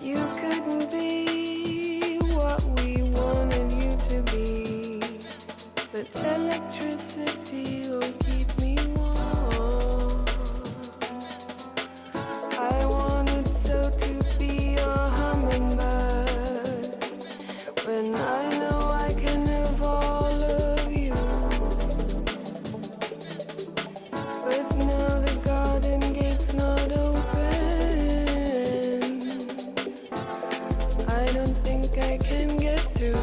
You couldn't be what we wanted you to be, but electricity will keep me warm. I wanted so to be your hummingbird, when I know I can have all of you. But now the garden gate's not open. I don't think I can get through.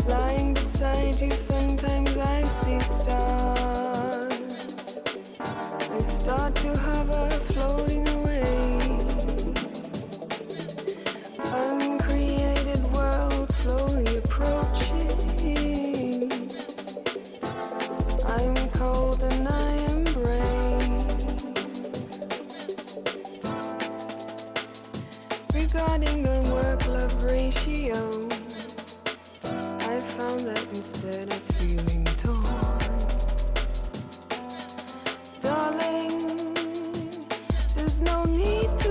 Lying beside you, sometimes I see stars. I start to hover, floating away. Uncreated world slowly approaching. I'm cold and I am brave. Regarding the work-love ratio, I found that instead of feeling torn, darling, there's no need to